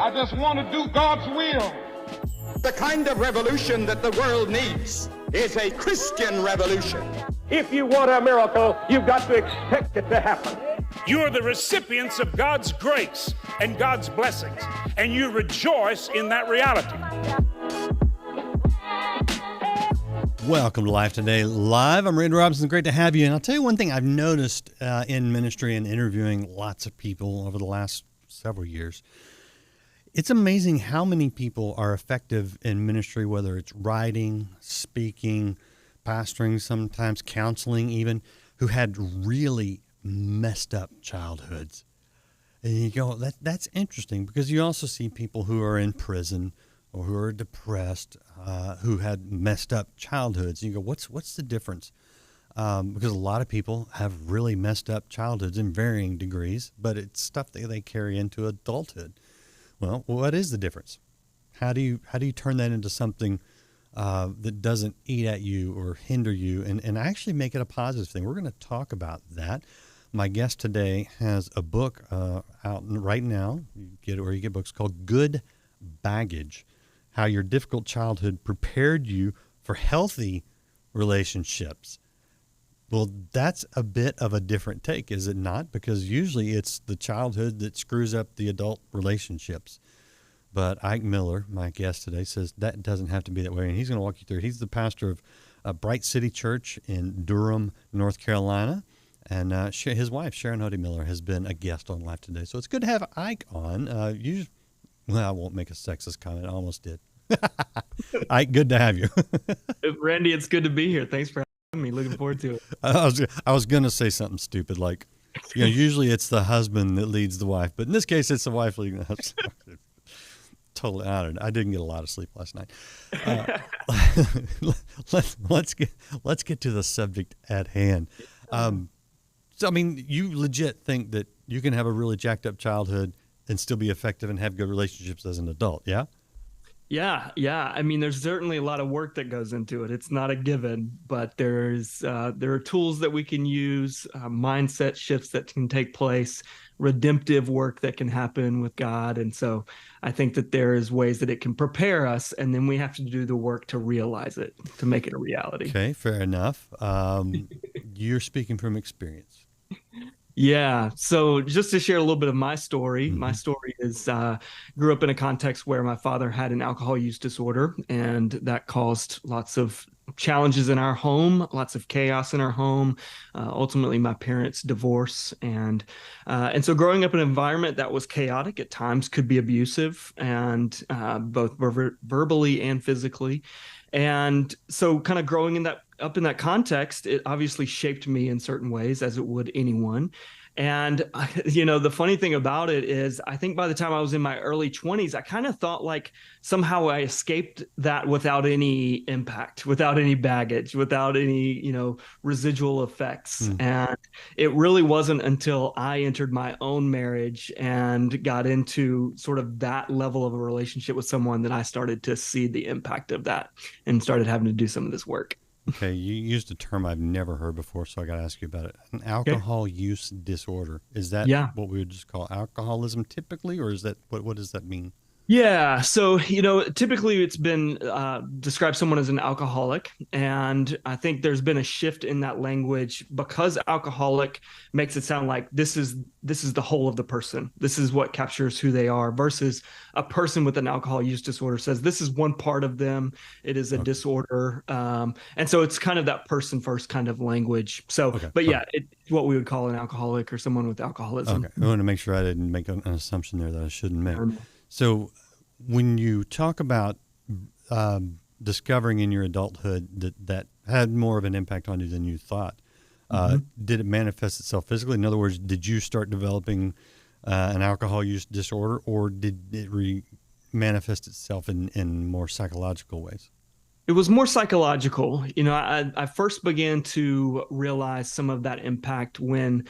I just want to do God's will. The kind of revolution that the world needs is a Christian revolution. If you want a miracle, you've got to expect it to happen. You are the recipients of God's grace and God's blessings, and you rejoice in that reality. Welcome to Life Today Live. I'm Randy Robinson. Great to have you. And I'll tell you one thing I've noticed in ministry and interviewing lots of people over the last several years. It's amazing how many people are effective in ministry, whether it's writing, speaking, pastoring, sometimes counseling even, who had really messed up childhoods. And you go, that's interesting, because you also see people who are in prison or who are depressed, who had messed up childhoods. And you go, what's the difference? Because a lot of people have really messed up childhoods in varying degrees, but it's stuff that they carry into adulthood. Well, what is the difference? How do you turn that into something that doesn't eat at you or hinder you and actually make it a positive thing? We're going to talk about that. My guest today has a book out right now. You get it where you get books, called Good Baggage: How Your Difficult Childhood Prepared You for Healthy Relationships. Well, that's a bit of a different take, is it not? Because usually it's the childhood that screws up the adult relationships. But Ike Miller, my guest today, says that doesn't have to be that way, and he's going to walk you through it. He's the pastor of Bright City Church in Durham, North Carolina, and his wife, Sharon Hodey Miller, has been a guest on Life Today. So it's good to have Ike on. Well, I won't make a sexist comment. I almost did. Ike, good to have you. Randy, it's good to be here. Thanks for having me. Looking forward to it. I was going to say something stupid like, usually it's the husband that leads the wife, but in this case, it's the wife leading the husband. Totally honored. I didn't get a lot of sleep last night. Let's get to the subject at hand. So, I mean, you legit think that you can have a really jacked up childhood and still be effective and have good relationships as an adult, yeah? Yeah. I mean, there's certainly a lot of work that goes into it. It's not a given, but there are tools that we can use, mindset shifts that can take place, redemptive work that can happen with God. And so I think that there is ways that it can prepare us, and then we have to do the work to realize it, to make it a reality. Okay, fair enough. You're speaking from experience. Yeah. So just to share a little bit of my story, my story is grew up in a context where my father had an alcohol use disorder, and that caused lots of challenges in our home, lots of chaos in our home, ultimately my parents' divorce. And so growing up in an environment that was chaotic at times, could be abusive, and both verbally and physically. And so kind of growing up in that context, it obviously shaped me in certain ways, as it would anyone. And, the funny thing about it is, I think by the time I was in my early 20s, I kind of thought like somehow I escaped that without any impact, without any baggage, without any, residual effects. And it really wasn't until I entered my own marriage and got into sort of that level of a relationship with someone that I started to see the impact of that and started having to do some of this work. Okay, you used a term I've never heard before, so I got to ask you about it. An alcohol use disorder. Is that what we would just call alcoholism typically, or is that what does that mean? Yeah. So, typically it's been described someone as an alcoholic. And I think there's been a shift in that language, because alcoholic makes it sound like this is the whole of the person. This is what captures who they are, versus a person with an alcohol use disorder says this is one part of them. It is a disorder. And so it's kind of that person first kind of language. So, it's what we would call an alcoholic or someone with alcoholism. Okay. I want to make sure I didn't make an assumption there that I shouldn't make. So when you talk about discovering in your adulthood that had more of an impact on you than you thought, did it manifest itself physically? In other words, did you start developing an alcohol use disorder, or did it manifest itself in more psychological ways? It was more psychological. I first began to realize some of that impact when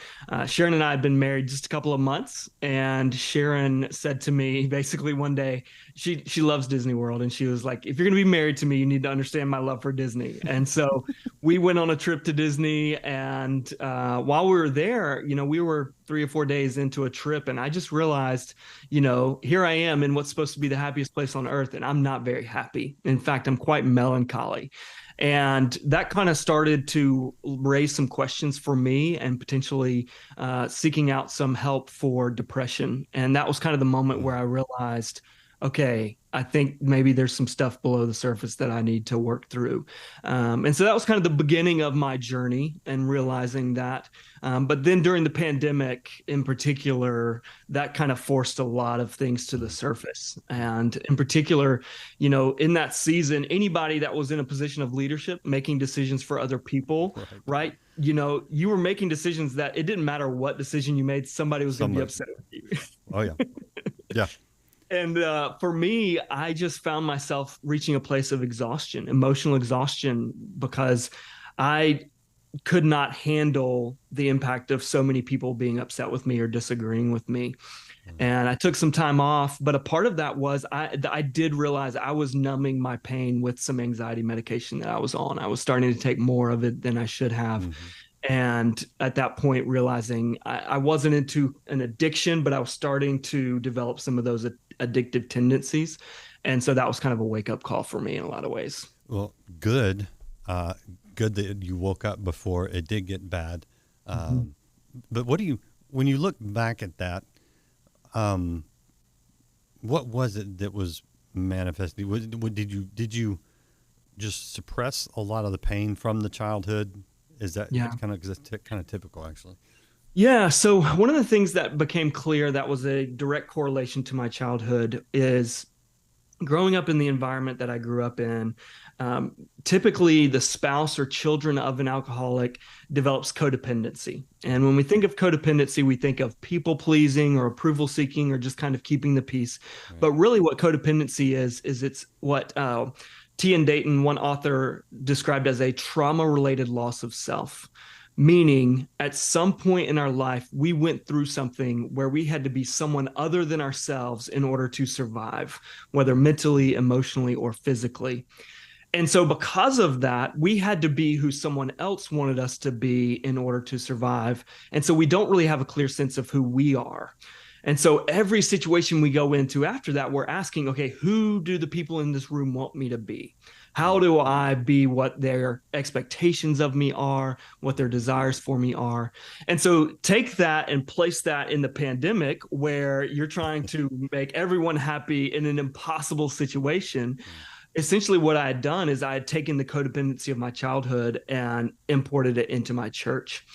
Sharon and I had been married just a couple of months, and Sharon said to me basically one day, she loves Disney World, and she was like, if you're going to be married to me, you need to understand my love for Disney. And so we went on a trip to Disney, and while we were there, we were 3 or 4 days into a trip, and I just realized, here I am in what's supposed to be the happiest place on earth, and I'm not very happy. In fact, I'm quite melancholy. And that kind of started to raise some questions for me and potentially seeking out some help for depression. And that was kind of the moment where I realized, okay, I think maybe there's some stuff below the surface that I need to work through. And so that was kind of the beginning of my journey and realizing that. But then during the pandemic in particular, that kind of forced a lot of things to the surface. And in particular, in that season, anybody that was in a position of leadership, making decisions for other people, right? You were making decisions that it didn't matter what decision you made, somebody was going to be upset with you. Oh, yeah. Yeah. And for me, I just found myself reaching a place of exhaustion, emotional exhaustion, because I could not handle the impact of so many people being upset with me or disagreeing with me. And I took some time off, but a part of that was I did realize I was numbing my pain with some anxiety medication that I was on. I was starting to take more of it than I should have. Mm-hmm. And at that point, realizing I wasn't into an addiction, but I was starting to develop some of those addictive tendencies. And so that was kind of a wake-up call for me in a lot of ways. Well, good. Good that you woke up before it did get bad. But when you look back at that, what was it that was manifesting? Did you just suppress a lot of the pain from the childhood? Is that kind of typical, actually? Yeah. So one of the things that became clear that was a direct correlation to my childhood is growing up in the environment that I grew up in. Typically, the spouse or children of an alcoholic develops codependency. And when we think of codependency, we think of people pleasing or approval seeking or just kind of keeping the peace. Right. But really what codependency is it's what T.N. Dayton, one author, described as a trauma-related loss of self, meaning at some point in our life, we went through something where we had to be someone other than ourselves in order to survive, whether mentally, emotionally, or physically. And so because of that, we had to be who someone else wanted us to be in order to survive. And so we don't really have a clear sense of who we are. And so every situation we go into after that, we're asking, okay, who do the people in this room want me to be? How do I be what their expectations of me are, what their desires for me are? And so take that and place that in the pandemic where you're trying to make everyone happy in an impossible situation. Essentially what I had done is I had taken the codependency of my childhood and imported it into my church.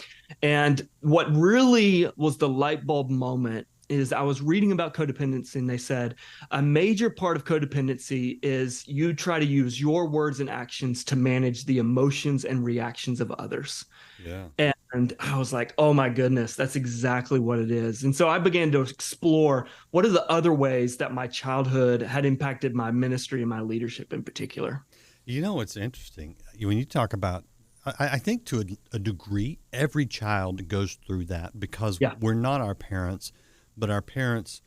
And what really was the light bulb moment is I was reading about codependency, and they said a major part of codependency is you try to use your words and actions to manage the emotions and reactions of others. Yeah. And I was like, oh my goodness, that's exactly what it is. And so I began to explore what are the other ways that my childhood had impacted my ministry and my leadership in particular. It's interesting when you talk about, I think to a degree, every child goes through that because we're not our parents. But our parents,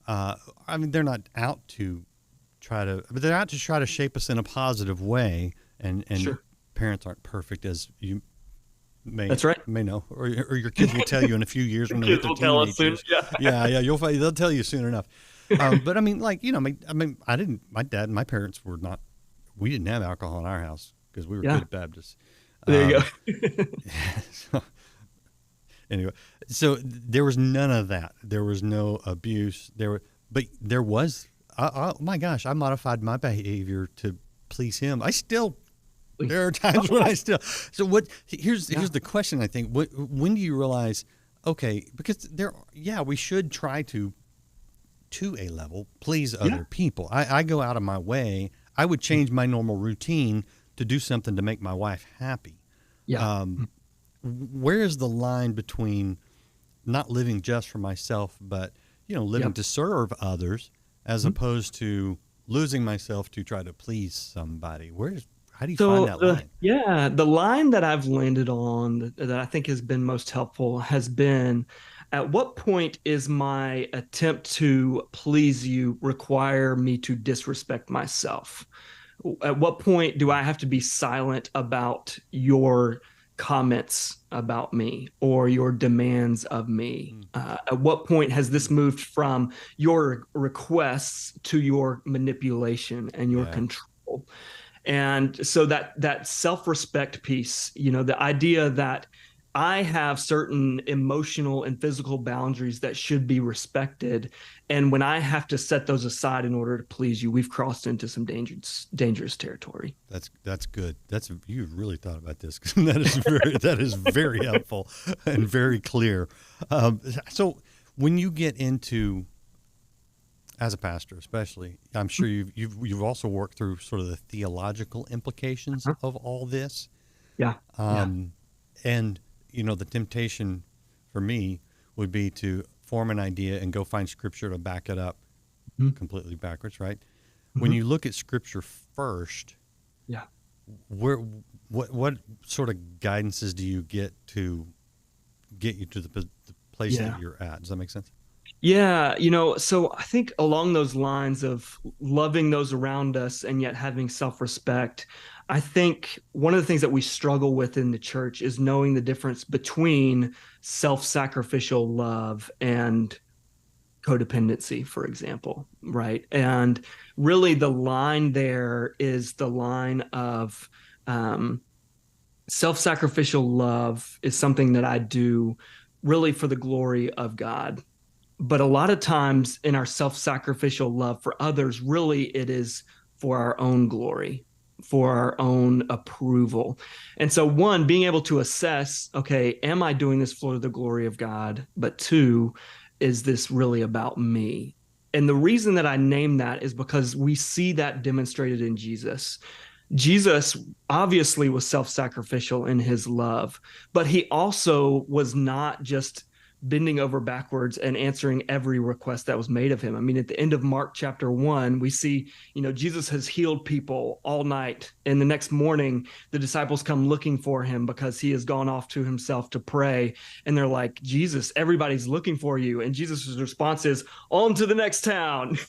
they're not out to they're out to try to shape us in a positive way. And sure. Parents aren't perfect, as you may know, or your kids will tell you in a few years when they get their teenagers. They'll tell you soon enough. But my dad and my parents we didn't have alcohol in our house because we were good Baptists. There you go. Anyway, so there was none of that. There was no abuse. But there was. Oh my gosh! I modified my behavior to please him. There are times when I still. So what? Here's the question. I think. When do you realize? Okay, because we should try to a level please other people. I go out of my way. I would change my normal routine to do something to make my wife happy. Yeah. Where is the line between not living just for myself, but living to serve others, as opposed to losing myself to try to please somebody? How do you find that line? Yeah, the line that I've landed on that I think has been most helpful has been, at what point is my attempt to please you require me to disrespect myself? At what point do I have to be silent about your comments about me or your demands of me? At what point has this moved from your requests to your manipulation and your control? And so that self-respect piece, the idea that I have certain emotional and physical boundaries that should be respected. And when I have to set those aside in order to please you, we've crossed into some dangerous territory. That's good. You've really thought about this. that is very helpful and very clear. So when you get into, as a pastor especially, I'm sure you've also worked through sort of the theological implications of all this. Yeah. And the temptation for me would be to form an idea and go find scripture to back it up completely backwards, right? When you look at scripture first, what sort of guidances do you get to get you to the place that you're at? Does that make sense? Yeah, so I think along those lines of loving those around us and yet having self-respect, I think one of the things that we struggle with in the church is knowing the difference between self-sacrificial love and codependency, for example, right? And really the line there is the line of self-sacrificial love is something that I do really for the glory of God. But a lot of times in our self-sacrificial love for others, really it is for our own glory, for our own approval. And so one, being able to assess, okay, am I doing this for the glory of God? But two, is this really about me? And the reason that I name that is because we see that demonstrated in Jesus. Jesus obviously was self-sacrificial in his love, but he also was not just bending over backwards and answering every request that was made of him. I mean, at the end of Mark chapter 1, we see, Jesus has healed people all night. And the next morning, the disciples come looking for him because he has gone off to himself to pray. And they're like, Jesus, everybody's looking for you. And Jesus' response is, on to the next town.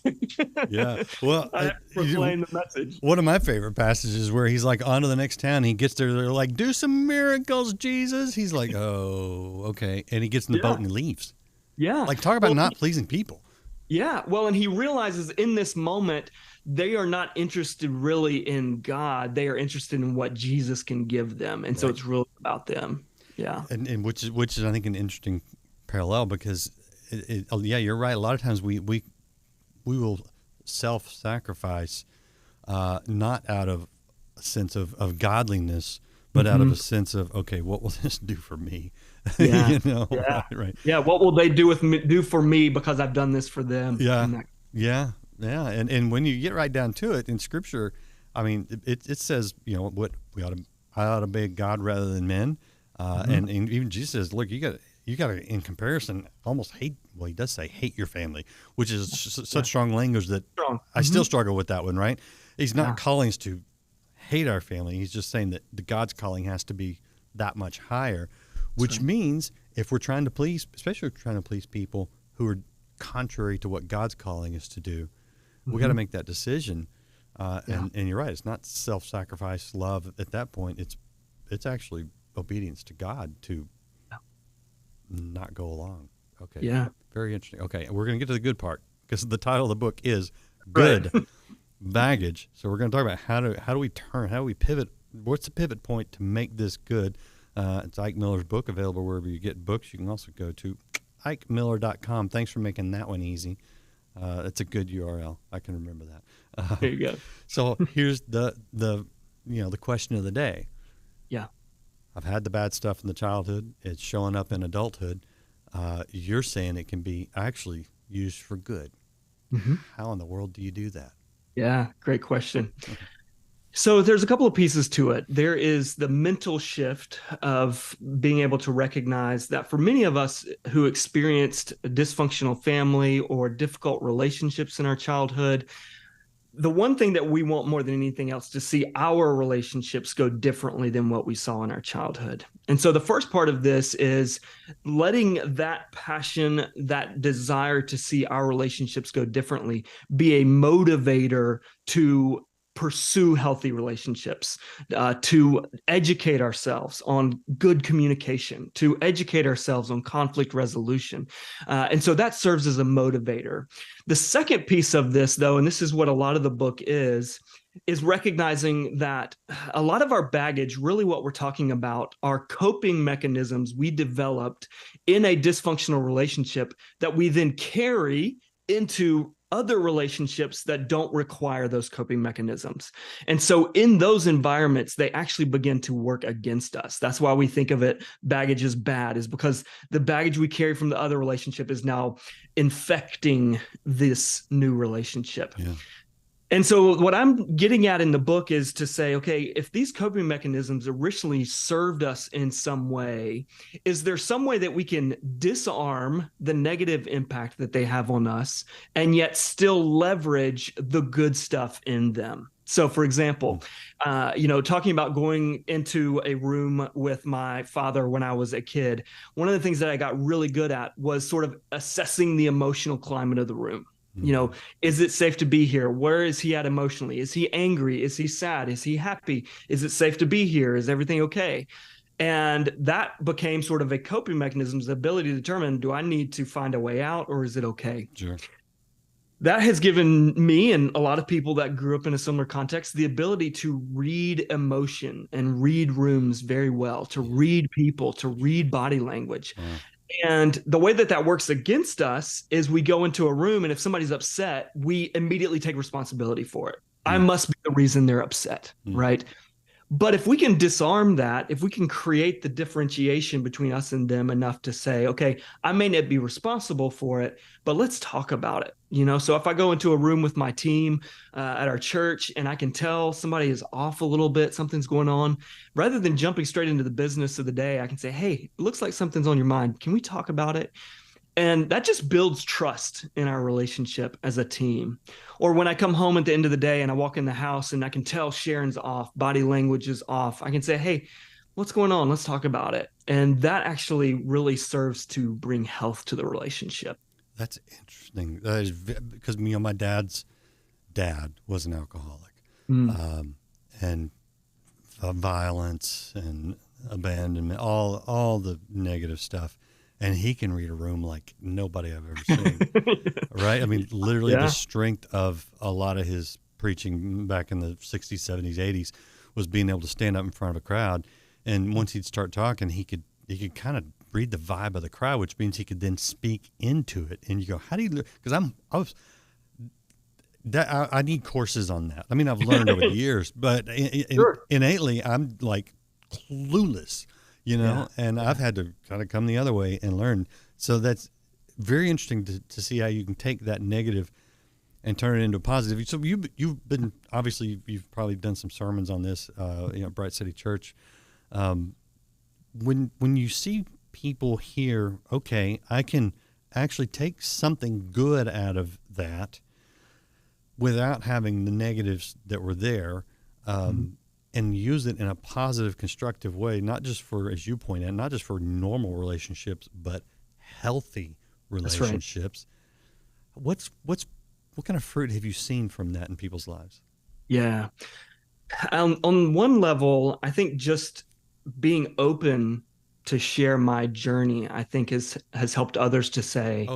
Yeah. Well, I have to proclaim the message. One of my favorite passages where he's like, on to the next town. He gets there. They're like, do some miracles, Jesus. He's like, oh, okay. And he gets in the boat and leaves. Yeah. Like, talk about not pleasing people. Yeah. Well, and he realizes in this moment, they are not interested really in God. They are interested in what Jesus can give them. And so it's really about them. Yeah. And which is, I think, an interesting parallel because, you're right. A lot of times we will self-sacrifice, not out of a sense of godliness, but out of a sense of, okay, what will this do for me? Yeah. Right. Yeah. What will they do for me because I've done this for them? Yeah. And when you get right down to it in Scripture, I mean, it says, what I ought to obey God rather than men. And even Jesus says, look, you got to, in comparison, almost hate. Well, he does say hate your family, which is such strong language that I still struggle with that one. Right? He's not calling us to hate our family. He's just saying that the God's calling has to be that much higher, which means if we're trying to please, especially if we're trying to please people who are contrary to what God's calling us to do, we got to make that decision. And you're right. It's not self-sacrifice love at that point. It's actually obedience to God to not go along. Okay. Yeah. Very interesting. Okay. We're going to get to the good part because the title of the book is Good Baggage. So we're going to talk about how do we pivot? What's the pivot point to make this good? It's Ike Miller's book, available wherever you get books. You can also go to ikemiller.com. Thanks for making that one easy. It's a good URL. I can remember that. There you go. So here's the question of the day. Yeah. I've had the bad stuff in the childhood. It's showing up in adulthood. You're saying it can be actually used for good. How in the world do you do that? Yeah, great question. So there's a couple of pieces to it. There is the mental shift of being able to recognize that for many of us who experienced a dysfunctional family or difficult relationships in our childhood, the one thing that we want more than anything else to see our relationships go differently than what we saw in our childhood. And so the first part of this is letting that passion, that desire to see our relationships go differently be a motivator to pursue healthy relationships, to educate ourselves on good communication, to educate ourselves on conflict resolution. And so that serves as a motivator. The second piece of this, though, and this is what a lot of the book is recognizing that a lot of our baggage, really what we're talking about, are coping mechanisms we developed in a dysfunctional relationship that we then carry into other relationships that don't require those coping mechanisms. And so in those environments, they actually begin to work against us. That's why we think of it, baggage is bad, is because the baggage we carry from the other relationship is now infecting this new relationship. Yeah. And so what I'm getting at in the book is to say, okay, if these coping mechanisms originally served us in some way, is there some way that we can disarm the negative impact that they have on us and yet still leverage the good stuff in them? So, for example, talking about going into a room with my father when I was a kid, one of the things that I got really good at was sort of assessing the emotional climate of the room. Is it safe to be here? Where is he at emotionally? Is he angry? Is he sad? Is he happy? Is it safe to be here? Is everything okay? And that became sort of a coping mechanism, the ability to determine, do I need to find a way out or is it okay? Sure. That has given me and a lot of people that grew up in a similar context the ability to read emotion and read rooms very well, to read people, to read body language. And the way that works against us is we go into a room, and if somebody's upset, we immediately take responsibility for it. I must be the reason they're upset, right? But if we can disarm that, if we can create the differentiation between us and them enough to say, okay, I may not be responsible for it, but let's talk about it. So if I go into a room with my team at our church and I can tell somebody is off a little bit, something's going on, rather than jumping straight into the business of the day, I can say, hey, it looks like something's on your mind. Can we talk about it? And that just builds trust in our relationship as a team. Or when I come home at the end of the day and I walk in the house and I can tell Sharon's off, body language is off, I can say, hey, what's going on? Let's talk about it. And that actually really serves to bring health to the relationship. That's interesting. That is because my dad's dad was an alcoholic, and violence and abandonment, all the negative stuff. And he can read a room like nobody I've ever seen, right? I mean, literally the strength of a lot of his preaching back in the 60s, 70s, 80s was being able to stand up in front of a crowd. And once he'd start talking, he could kind of read the vibe of the crowd, which means he could then speak into it. And you go, how do you, because I need courses on that. I mean, I've learned over the years, but innately I'm like clueless. And I've had to kind of come the other way and learn. So that's very interesting to see how you can take that negative and turn it into a positive. So you've been, obviously, you've probably done some sermons on this, Bright City Church. When you see people here, okay, I can actually take something good out of that without having the negatives that were there, and use it in a positive, constructive way, not just for, as you point out, not just for normal relationships, but healthy relationships. Right. What kind of fruit have you seen from that in people's lives? Yeah. On one level, I think just being open to share my journey, I think has helped others to say,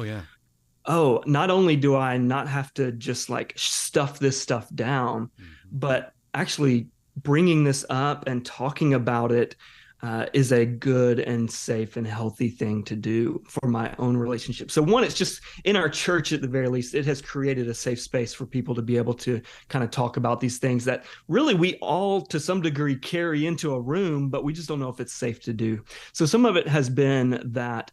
oh, not only do I not have to just like stuff this stuff down, but actually bringing this up and talking about it is a good and safe and healthy thing to do for my own relationship. So one, it's just in our church, at the very least, it has created a safe space for people to be able to kind of talk about these things that really we all to some degree carry into a room, but we just don't know if it's safe to do. So some of it has been that.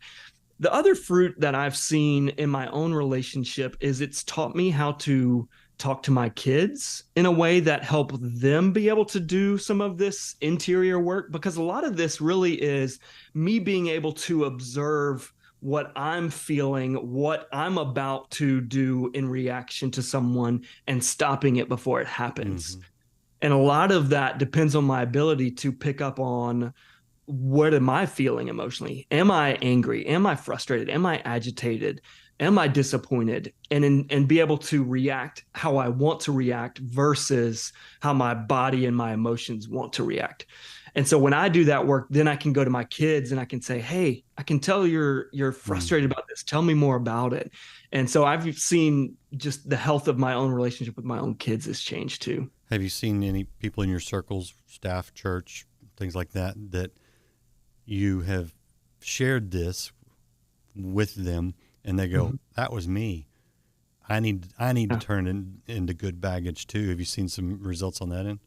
The other fruit that I've seen in my own relationship is it's taught me how to talk to my kids in a way that help them be able to do some of this interior work, because a lot of this really is me being able to observe what I'm feeling, what I'm about to do in reaction to someone, and stopping it before it happens. And a lot of that depends on my ability to pick up on, what am I feeling emotionally? Am I angry? Am I frustrated? Am I agitated? am I disappointed, and be able to react how I want to react versus how my body and my emotions want to react. And so when I do that work, then I can go to my kids and I can say, hey, I can tell you're frustrated about this. Tell me more about it. And so I've seen just the health of my own relationship with my own kids has changed too. Have you seen any people in your circles, staff, church, things like that, that you have shared this with them and they go, that was me. I need to turn it into good baggage too. Have you seen some results on that end?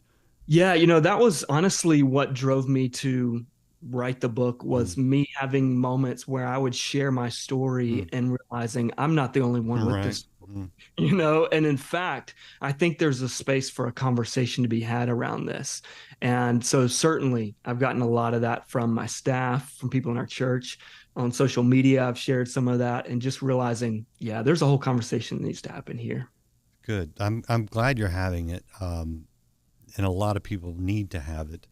Yeah, that was honestly what drove me to write the book, was me having moments where I would share my story and realizing I'm not the only one with this, and in fact, I think there's a space for a conversation to be had around this. And so certainly I've gotten a lot of that from my staff, from people in our church. On social media, I've shared some of that, and just realizing, yeah, there's a whole conversation that needs to happen here. Good. I'm glad you're having it. And a lot of people need to have it.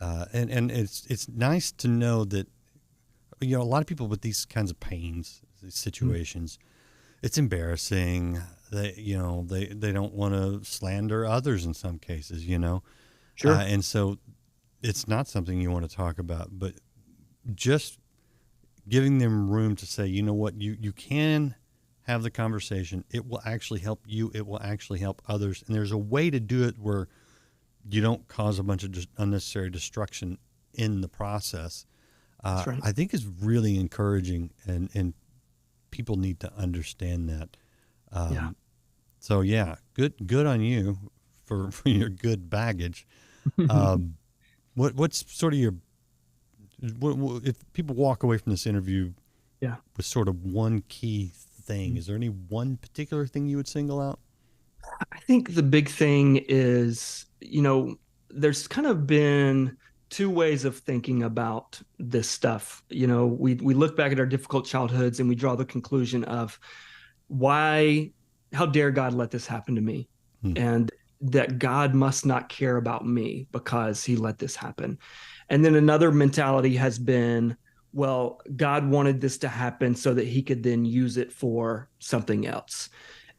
And it's nice to know that, a lot of people with these kinds of pains, these situations, it's embarrassing. They don't want to slander others in some cases, Sure. And so it's not something you want to talk about, but just giving them room to say, you know what, you can have the conversation. It will actually help you. It will actually help others. And there's a way to do it where you don't cause a bunch of unnecessary destruction in the process. That's right. I think is really encouraging, and people need to understand that. So yeah, good on you for your good baggage. What's sort of if people walk away from this interview with sort of one key thing, is there any one particular thing you would single out? I think the big thing is, there's kind of been two ways of thinking about this stuff. We look back at our difficult childhoods and we draw the conclusion of how dare God let this happen to me? And that God must not care about me because he let this happen. And then another mentality has been, well, God wanted this to happen so that he could then use it for something else.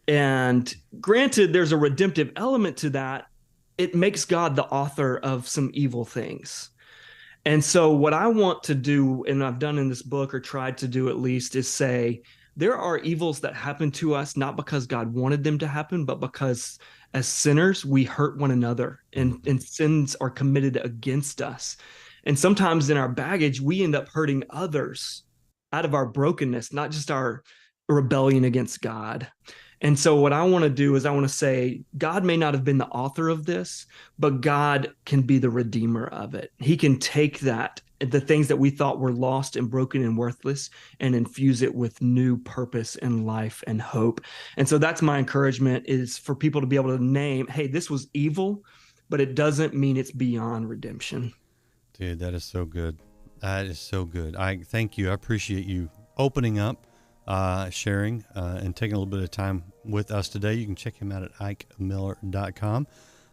And granted, there's a redemptive element to that. It makes God the author of some evil things. And so what I want to do, and I've done in this book, or tried to do at least, is say there are evils that happen to us not because God wanted them to happen, but because as sinners, we hurt one another, and sins are committed against us. And sometimes in our baggage, we end up hurting others out of our brokenness, not just our rebellion against God. And so what I want to do is I want to say, God may not have been the author of this, but God can be the redeemer of it. He can take that, the things that we thought were lost and broken and worthless, and infuse it with new purpose and life and hope. And so that's my encouragement, is for people to be able to name, hey, this was evil, but it doesn't mean it's beyond redemption. Dude, that is so good. That is so good. I thank you. I appreciate you opening up, sharing, and taking a little bit of time with us today. You can check him out at ikemiller.com,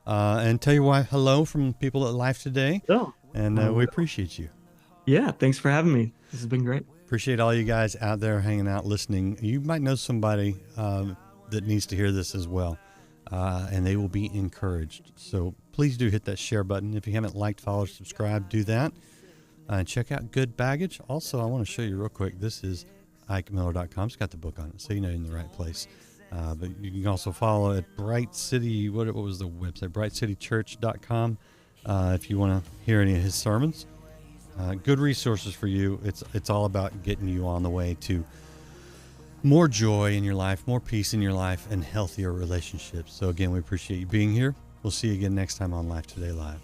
and tell your wife hello from people at Life Today. Oh, and we appreciate you. Yeah, thanks for having me. This has been great. Appreciate all you guys out there hanging out, listening. You might know somebody that needs to hear this as well, and they will be encouraged. So please do hit that share button. If you haven't liked, followed, subscribed, do that. Check out Good Baggage. Also, I want to show you real quick. This is ikemiller.com. It's got the book on it, so you know you're in the right place. But you can also follow at Bright City. What was the website? brightcitychurch.com. If you want to hear any of his sermons. Good resources for you. It's all about getting you on the way to more joy in your life, more peace in your life, and healthier relationships. So again, we appreciate you being here. We'll see you again next time on Life Today Live.